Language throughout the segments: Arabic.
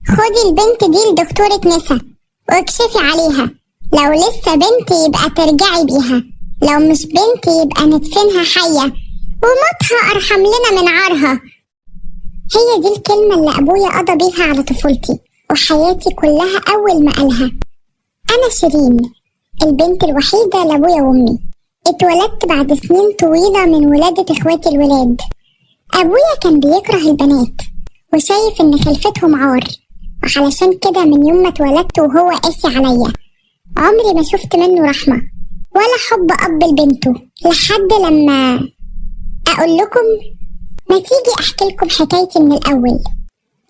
خدي البنت دي لدكتورة نسا واكشفي عليها، لو لسه بنت يبقى ترجعي بيها، لو مش بنت يبقى ندفنها حية وموتها أرحم لنا من عارها. هي دي الكلمة اللي أبويا قضى بيها على طفولتي وحياتي كلها أول ما قالها. أنا شيرين، البنت الوحيدة لأبويا وأمي، اتولدت بعد سنين طويلة من ولادة إخواتي الولاد. أبويا كان بيكره البنات وشايف إن خلفتهم عار، وعلشان كده من يوم ما اتولدت وهو قاسي عليا، عمري ما شفت منه رحمة ولا حب أب لبنته. لحد لما أقول لكم، ما تيجي أحكي لكم حكايتي من الأول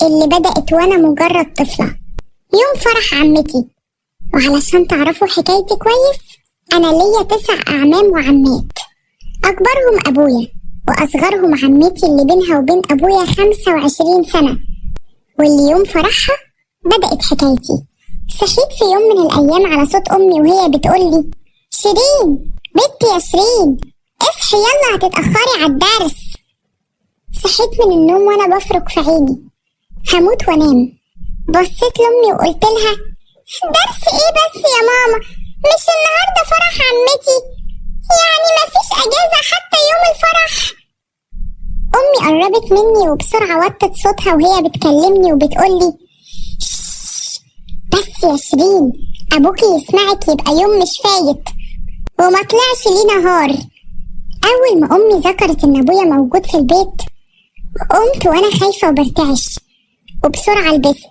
اللي بدأت وأنا مجرد طفلة يوم فرح عمتي. وعلشان تعرفوا حكايتي كويس، أنا ليا 9 أعمام وعمات، أكبرهم أبويا وأصغرهم عمتي اللي بينها وبين أبويا 25 سنة، واللي يوم فرحها بدأت حكايتي. صحيت في يوم من الأيام على صوت أمي وهي بتقولي: شيرين بنتي يا شيرين، اصحي يلا هتتأخري على الدرس. صحيت من النوم وأنا بفرك في عيني، هموت وانام. بصيت لأمي وقلت لها: درس ايه بس يا ماما؟ مش النهاردة فرح عمتي؟ يعني مفيش اجازة حتى يوم الفرح؟ امي قربت مني وبسرعة وطت صوتها وهي بتكلمني وبتقولي: بس يا شيرين، ابوكي يسمعك يبقى يوم مش فايت وما طلعش ليه نهار. اول ما امي ذكرت ان ابويا موجود في البيت، قمت وانا خايفة وبرتعش وبسرعة لبست.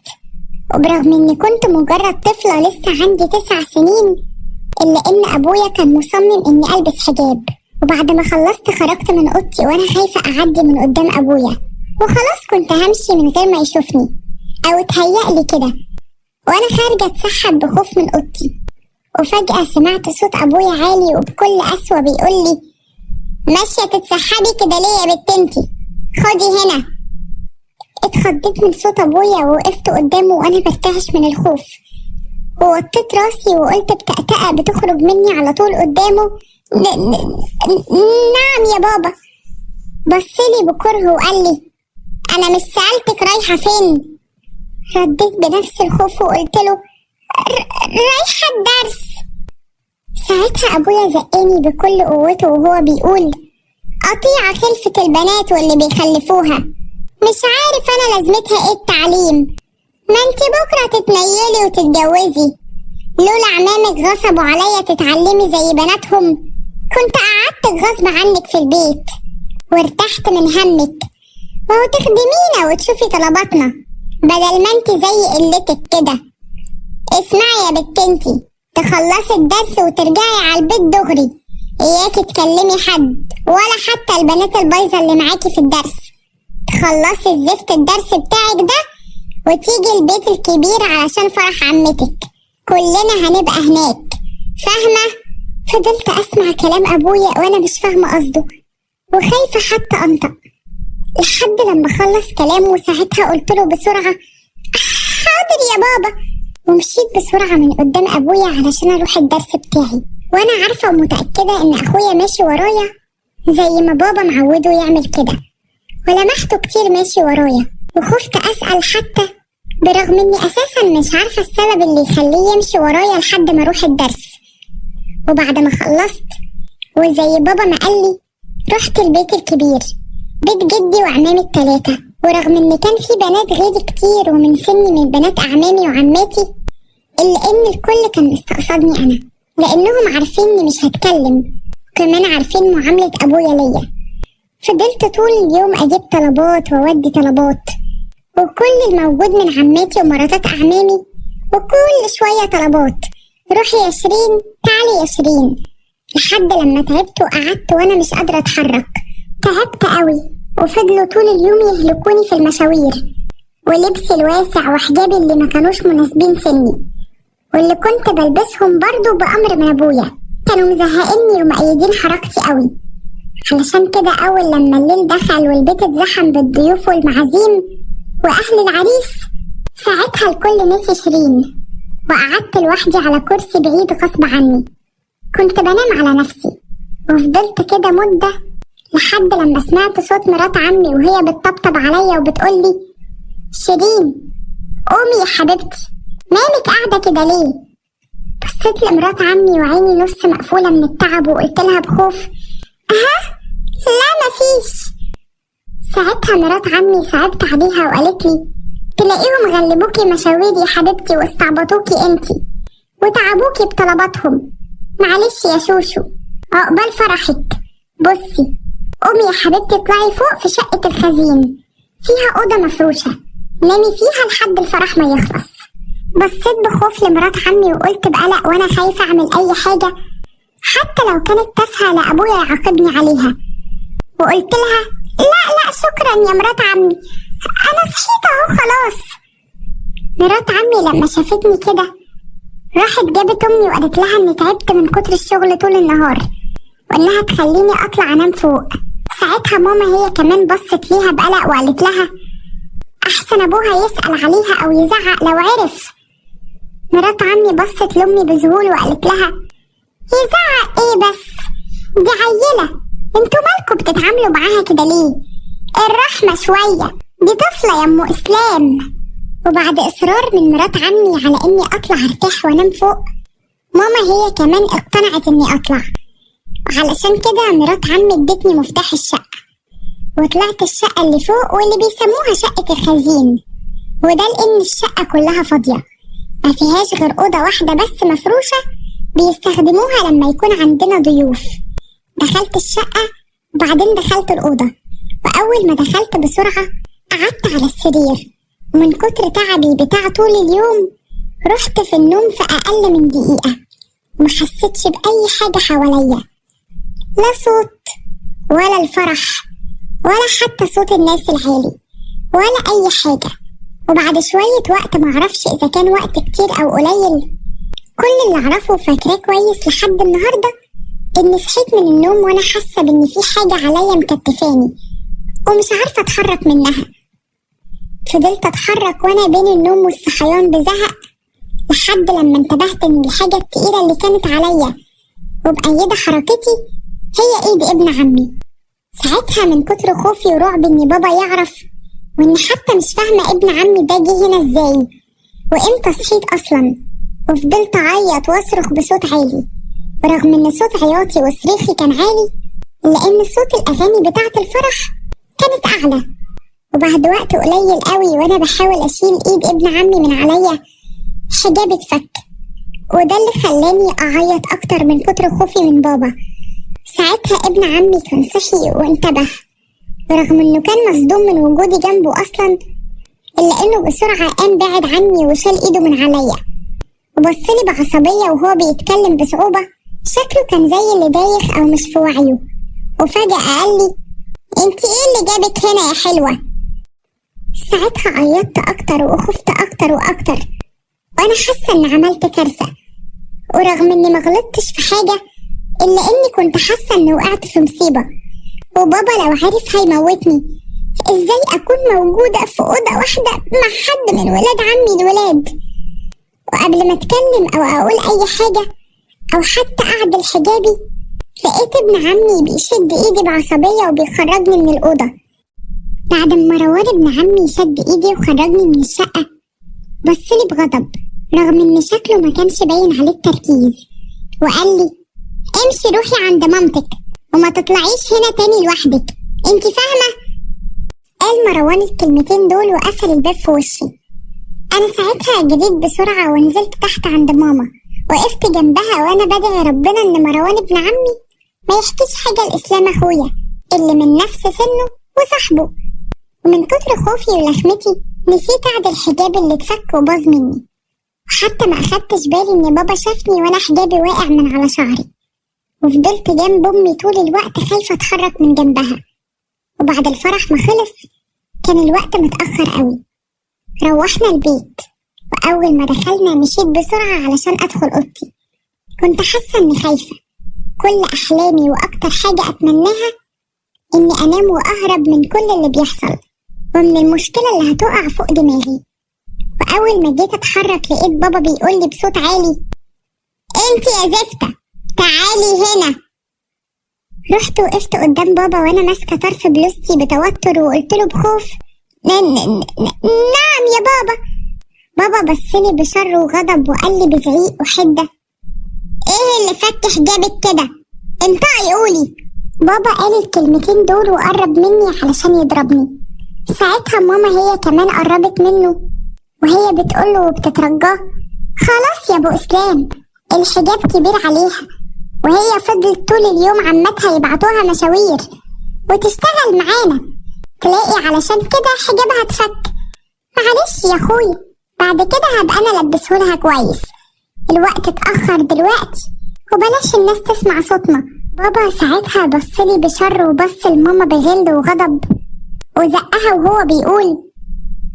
وبرغم اني كنت مجرد طفلة لسه عندي 9 سنين، الا ان ابويا كان مصمم اني البس حجاب. وبعد ما خلصت خرجت من اوضتي وانا خايفة اعدي من قدام ابويا، وخلاص كنت همشي من غير ما يشوفني او اتهيألي كده، وانا خارجة اتسحب بخوف من اوضتي. وفجأة سمعت صوت ابويا عالي وبكل قسوة بيقولي: ماشية تتسحبي كده ليه يا بنت انتي؟ خدي هنا. اتخضيت من صوت ابويا ووقفت قدامه وانا برتعش من الخوف، ووطيت راسي وقلت بتأتأة بتخرج مني على طول قدامه: نعم يا بابا. بصلي بكره وقال لي: انا مش سألتك رايحة فين؟ رديت بنفس الخوف وقلت له: رايحة الدرس. ساعتها ابويا زقني بكل قوته وهو بيقول: قطيعة خلفة البنات واللي بيخلفوها، مش عارف انا لازمتها ايه التعليم؟ ما انتي بكرة تتنيلي وتتجوزي، لولا عمامك غصبوا عليا تتعلمي زي بناتهم كنت قعدتك غصب عنك في البيت وارتحت من همك، وهو تخدمينا وتشوفي طلباتنا بدل ما انتي زي قلتك كده. اسمعي يا بنت انتي، تخلصي الدرس وترجعي على البيت دغري، اياكي تكلمي حد ولا حتى البنات البايظة اللي معاكي في الدرس. تخلصي الزفت الدرس بتاعك ده وتيجي البيت الكبير علشان فرح عمتك، كلنا هنبقى هناك، فاهمة؟ فضلت اسمع كلام ابويا وانا مش فاهمة قصده وخايفة حتى انطق، لحد لما خلص كلامه. وساعتها قلت له بسرعة: حاضر يا بابا. ومشيت بسرعة من قدام ابويا علشان اروح الدرس بتاعي، وانا عارفة ومتأكدة ان اخويا ماشي ورايا زي ما بابا معوده يعمل كده، ولمحته كتير ماشي ورايا وخفت اسأل حتى، برغم اني اساسا مش عارفة السبب اللي يخليه يمشي ورايا لحد ما اروح الدرس. وبعد ما خلصت وزي بابا ما قالي، رحت البيت الكبير، بيت جدي وعمامي ال3. ورغم ان كان في بنات غيري كتير ومن سني من بنات اعمامي وعماتي، الا ان الكل كان مستقصدني انا، لانهم عارفين اني مش هتكلم، وكمان عارفين معاملة ابويا ليا. فضلت طول اليوم اجيب طلبات واودي طلبات، وكل الموجود من عماتي ومراتات اعمامي، وكل شوية طلبات: روحي يا شيرين، تعالي يا شيرين. لحد لما تعبت وقعدت وانا مش قادرة اتحرك، تعبت قوي. وفضلوا طول اليوم يهلكوني في المشاوير، ولبسي الواسع وحجابي اللي ما كانوش مناسبين سني، واللي كنت بلبسهم برضو بأمر من ابويا، كانوا مزهقيني ومقيدين حركتي قوي. علشان كده اول لما الليل دخل والبيت اتزحم بالضيوف والمعازيم واهل العريس، ساعتها الكل نسي شيرين، وقعدت لوحدي على كرسي بعيد غصب عني. كنت بنام على نفسي، وفضلت كده مدة لحد لما سمعت صوت مرات عمي وهي بتطبطب عليا وبتقولي: شيرين قومي يا حبيبتي، مالك قاعدة كده ليه؟ بصيت لمرات عمي وعيني نص مقفولة من التعب وقلت لها بخوف: لا مفيش. ساعتها مرات عمي صعبت عليها وقالت لي: تلاقيهم غلبوكي مشاوير يا حبيبتي واستعبطوكي انتي وتعبوكي بطلباتهم. معلش يا شوشو، عقبال فرحك. بصي، قومي يا حبيبتي اطلعي فوق في شقة الخزين، فيها أوضة مفروشة، نامي فيها لحد الفرح ما يخلص. بصيت بخوف لمرات عمي وقلت بقلق وانا خايفة اعمل اي حاجة حتى لو كانت تافهة لأبويا يعاقبني عليها، وقلت لها: لا شكرا يا مرات عمي، انا صحيت اهو خلاص. مرات عمي لما شافتني كده راحت جابت امي وقالت لها اني تعبت من كتر الشغل طول النهار وانها تخليني اطلع انام فوق. ساعتها ماما هي كمان بصت ليها بقلق وقالت لها: احسن ابوها يسأل عليها او يزعق لو عرف. مرات عمي بصت لامي بذهول وقالت لها: يزعق ايه بس، دي عيلة، انتوا مالكوا بتتعاملوا معاها كده ليه؟ الرحمة شوية، دي طفلة يا ام اسلام. وبعد اصرار من مرات عمي على اني اطلع ارتاح وانام فوق، ماما هي كمان اقتنعت اني اطلع. علشان كده مرات عمي ادتني مفتاح الشقة وطلعت الشقة اللي فوق واللي بيسموها شقة الخزين، وده لان الشقة كلها فاضية ما فيهاش غير أوضة واحدة بس مفروشة بيستخدموها لما يكون عندنا ضيوف. دخلت الشقة وبعدين دخلت الأوضة، وأول ما دخلت بسرعة قعدت على السرير، ومن كتر تعبي بتاع طول اليوم رحت في النوم في أقل من دقيقة، ومحسيتش بأي حاجة حواليا، لا صوت ولا الفرح ولا حتى صوت الناس العالي ولا أي حاجة. وبعد شوية وقت معرفش إذا كان وقت كتير أو قليل، كل اللي أعرفه فاكراه كويس لحد النهاردة إني صحيت من النوم وأنا حاسة بإن في حاجة عليا مكتفاني ومش عارفة أتحرك منها. فضلت أتحرك وأنا بين النوم والصحيان بزهق لحد لما انتبهت إن الحاجة التقيلة اللي كانت عليا ومقيدة حركتي هي إيد ابن عمي. ساعتها من كتر خوفي ورعبي إن بابا يعرف، وإني حتى مش فاهمة ابن عمي ده جه هنا إزاي وإمتى صحيت أصلا، وفضلت أعيط وأصرخ بصوت عالي، ورغم إن صوت عياطي وصريخي كان عالي إلا إن صوت الأغاني بتاعة الفرح كانت أعلى. وبعد وقت قليل قوي وأنا بحاول أشيل إيد ابن عمي من عليا حجاب اتفك، وده اللي خلاني أعيط أكتر من كتر خوفي من بابا. ساعتها ابن عمي كان صحي وانتبه، ورغم إنه كان مصدوم من وجودي جنبه أصلا إلا إنه بسرعة قام بعد عني وشال إيده من عليا وبصلي بعصبية وهو بيتكلم بصعوبة، شكله كان زي اللي دايخ أو مش في وعيه. وفجأة قال لي: انتي ايه اللي جابك هنا يا حلوة؟ ساعتها عيطت أكتر وخفت أكتر وأكتر وأنا حاسة إن عملت كارثة، ورغم إني ما غلطتش في حاجة إلا إني كنت حاسة إني وقعت في مصيبة، وبابا لو عرف هيموتني. إزاي أكون موجودة في أوضة واحدة مع حد من ولاد عمي الولاد؟ وقبل ما أتكلم أو أقول أي حاجة أو حتى أعدل حجابي لقيت ابن عمي بيشد إيدي بعصبية وبيخرجني من الأوضة. بعد ما مروان ابن عمي شد إيدي وخرجني من الشقة بصلي بغضب رغم إن شكله ما كانش باين عليه التركيز، وقال لي: امشي روحي عند مامتك وما تطلعيش هنا تاني لوحدك، انتي فاهمة؟ قال مروان الكلمتين دول وقفل الباب في وشي. أنا ساعتها جريت بسرعة ونزلت تحت عند ماما، وقفت جنبها وأنا بدعي ربنا إن مروان ابن عمي ما يحكيش حاجة لإسلام أخويا اللي من نفس سنه وصاحبه. ومن كتر خوفي ولخمتي نسيت أعدل الحجاب اللي اتفك وباظ مني، وحتى ما أخدتش بالي إن بابا شافني وأنا حجابي واقع من على شعري، وفضلت جنب أمي طول الوقت خايفة أتحرك من جنبها. وبعد الفرح ما خلص كان الوقت متأخر قوي، روحنا البيت، وأول ما دخلنا مشيت بسرعة علشان أدخل أوضتي. كنت حاسة إني خايفة، كل أحلامي وأكتر حاجة أتمناها إني أنام وأهرب من كل اللي بيحصل ومن المشكلة اللي هتقع فوق دماغي. وأول ما جيت أتحرك لقيت بابا بيقولي بصوت عالي: انتي يا زفتة تعالي هنا. رحت وقفت قدام بابا وأنا ماسكة طرف بلوزتي بتوتر وقلت له بخوف: نعم يا بابا. بابا بصلي بشر وغضب وقال لي بزعيق وحدة: ايه اللي فك حجابك كده؟ انطقي قولي. بابا قال الكلمتين دول وقرب مني علشان يضربني. ساعتها ماما هي كمان قربت منه وهي بتقوله وبتترجاه: خلاص يا ابو اسلام، الحجاب كبير عليها، وهي فضلت طول اليوم عمتها يبعتوها مشاوير وتشتغل معانا، تلاقي علشان كده حجابها اتفك. معلش يا اخويا، بعد كده هبقى انا لبسهولها كويس، الوقت اتأخر دلوقتي وبلاش الناس تسمع صوتنا. بابا ساعتها بصلي بشر وبص لماما بغل وغضب وزقها وهو بيقول: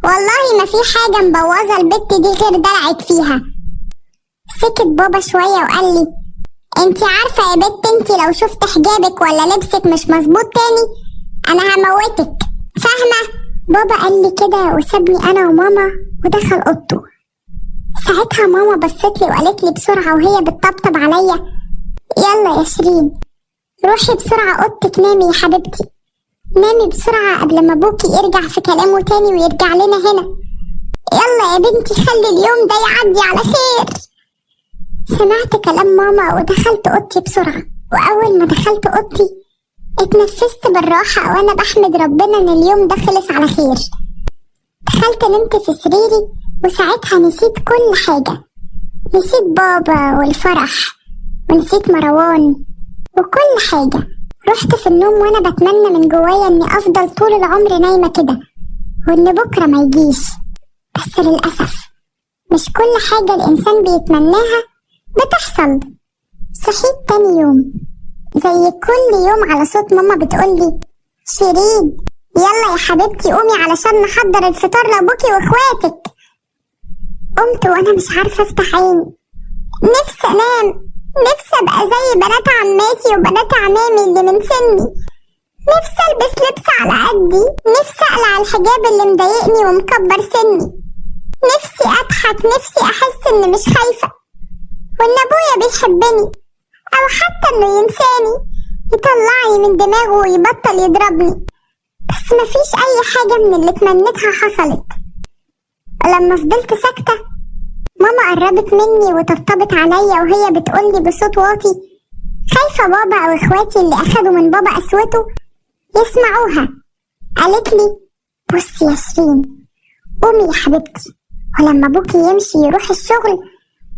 والله ما في حاجة مبوظة البت دي غير دلعك فيها. سكت بابا شوية وقال لي: انتي عارفة يا بت، انتي لو شفت حجابك ولا لبسك مش مظبوط تاني انا هموتك، فاهمة؟ بابا قال لي كده وسابني انا وماما ودخل اوضته. ساعتها ماما بصت لي وقالت لي بسرعة وهي بتطبطب عليا: يلا يا شيرين، روحي بسرعة اوضتك نامي يا حبيبتي، نامي بسرعة قبل ما ابوكي يرجع في كلامه تاني ويرجع لنا هنا. يلا يا بنتي، خلي اليوم ده يعدي على خير. سمعت كلام ماما ودخلت اوضتي بسرعة، واول ما دخلت اوضتي اتنفست بالراحة وانا بحمد ربنا ان اليوم ده خلص على خير. دخلت نمت في سريري وساعتها نسيت كل حاجة، نسيت بابا والفرح ونسيت مروان وكل حاجة. رحت في النوم وانا بتمنى من جوايا اني افضل طول العمر نايمة كده وان بكرة ما يجيش. بس للأسف مش كل حاجة الانسان بيتمناها بتحصل. صحيت تاني يوم زي كل يوم على صوت ماما بتقولي: شيرين يلا يا حبيبتي قومي علشان نحضر الفطار لابوكي واخواتك. قمت وانا مش عارفة افتح عيني، نفسي انام، نفسي ابقى زي بنات عماتي وبنات عمامي اللي من سني، نفسي البس لبس على قدي، نفسي اقلع الحجاب اللي مضايقني ومكبر سني، نفسي اضحك، نفسي احس اني مش خايفة وان ابويا بيحبني، او حتى انه ينساني يطلعني من دماغه ويبطل يضربني. بس مفيش اي حاجة من اللي اتمنيتها حصلت. ولما فضلت ساكتة ماما قربت مني وطبطبت عليا وهي بتقولي بصوت واطي: خايفة بابا او اخواتي اللي اخدوا من بابا قسوته يسمعوها. قالت لي: بصي يا شيرين، قومي يا حبيبتي، ولما ابوكي يمشي يروح الشغل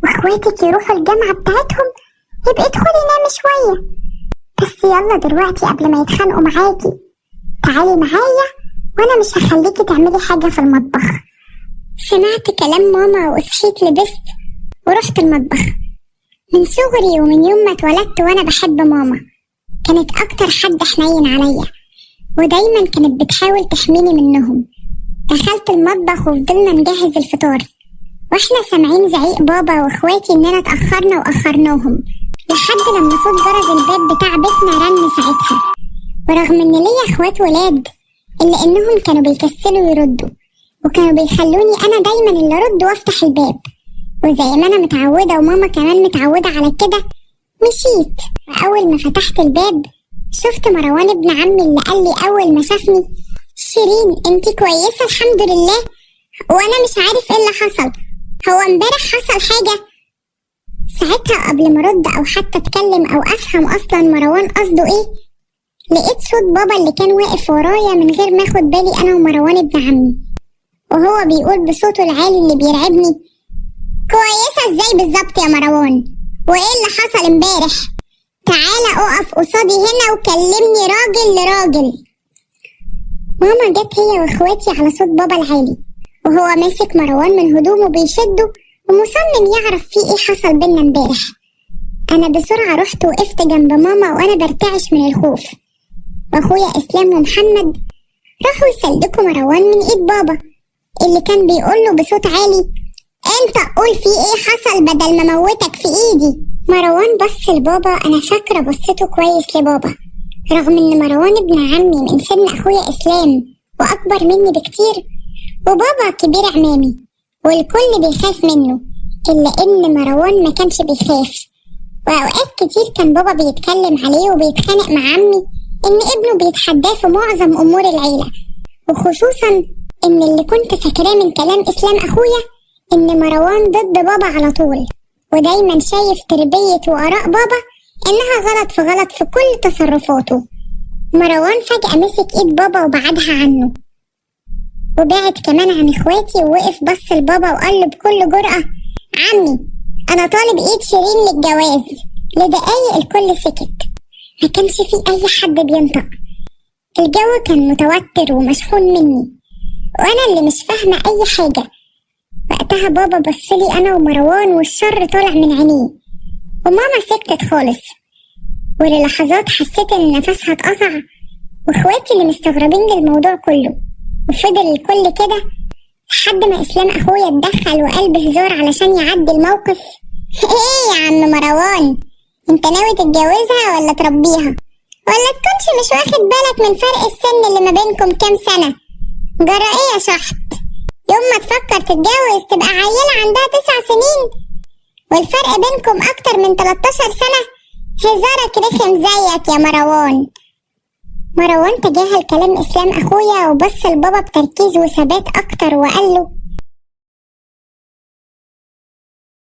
واخواتك يروحوا الجامعة بتاعتهم يبقى ادخلي نامي شوية، بس يلا دلوقتي قبل ما يتخانقوا معاكي تعالي معايا وانا مش هخليكي تعملي حاجة في المطبخ. سمعت كلام ماما وصحيت لبست ورحت المطبخ. من صغري ومن يوم ما اتولدت وانا بحب ماما، كانت اكتر حد حنين عليا ودايما كانت بتحاول تحميني منهم. دخلت المطبخ وفضلنا نجهز الفطار واحنا سامعين زعيق بابا واخواتي اننا اتأخرنا واخرناهم، لحد لما صوت جرس الباب بتاع بيتنا رن ساعتها. ورغم ان ليا اخوات ولاد الا انهم كانوا بيكسلوا يردوا وكانوا بيخلوني انا دايما اللي ارد وافتح الباب، وزي ما انا متعودة وماما كمان متعودة على كده مشيت. واول ما فتحت الباب شفت مروان ابن عمي اللي قال لي اول ما شافني: شيرين انتي كويسة الحمد لله؟ وانا مش عارف ايه اللي حصل، هو امبارح حصل حاجة؟ ساعتها قبل ما ارد او حتى اتكلم او افهم اصلا مروان قصده ايه، لقيت صوت بابا اللي كان واقف ورايا من غير ما اخد بالي انا ومروان ابن عمي، وهو بيقول بصوته العالي اللي بيرعبني: كويسة ازاي بالظبط يا مروان؟ وايه اللي حصل امبارح؟ تعالى اقف قصادي هنا وكلمني راجل لراجل. ماما جت هي واخواتي على صوت بابا العالي وهو ماسك مروان من هدومه بيشده ومصمم يعرف فيه ايه حصل بينا امبارح. انا بسرعة رحت وقفت جنب ماما وانا برتعش من الخوف، واخويا اسلام ومحمد راحوا يسلكوا مروان من ايد بابا اللي كان بيقوله بصوت عالي: انت قول فيه ايه حصل بدل ما موتك في ايدي. مروان بص لبابا، انا فاكرة بصته كويس لبابا رغم ان مروان ابن عمي من سن اخويا اسلام واكبر مني بكتير، وبابا كبير عمامي والكل بيخاف منه، الا ان مروان ما كانش بيخاف. واوقات كتير كان بابا بيتكلم عليه وبيتخانق مع عمي ان ابنه بيتحداه في معظم امور العيلة، وخصوصا ان اللي كنت فاكراه من كلام اسلام اخويا إن مروان ضد بابا على طول، ودايما شايف تربية وآراء بابا إنها غلط في غلط في كل تصرفاته. مروان فجأة مسك إيد بابا وبعدها عنه، وبعد كمان عن إخواتي، ووقف بص لبابا وقال له بكل جرأة: عمي، أنا طالب إيد شيرين للجواز. لدقايق الكل سكت، ما كانش في أي حد بينطق. الجو كان متوتر ومشحون مني، وأنا اللي مش فاهمة أي حاجة. وقتها بابا بصلي أنا ومروان والشر طالع من عينيه، وماما سكتت خالص. وللحظات حسيت إن نفسها اتقطع، واخواتي اللي مستغربين للموضوع كله. وفضل الكل كده لحد ما إسلام أخويا اتدخل وقال بهزار علشان يعدي الموقف: إيه يا عم مروان، أنت ناوي تتجوزها ولا تربيها؟ ولا تكونش مش واخد بالك من فرق السن اللي ما بينكم كام سنة؟ جرى إيه يا شحط؟ يوم ما تفكر تتجوز تبقى عيلة عندها 9 سنين، والفرق بينكم أكتر من 13 سنة. هزارك رخم زيك يا مروان. مروان تجاهل كلام إسلام أخويا وبص لبابا بتركيز وثبات أكتر وقال له: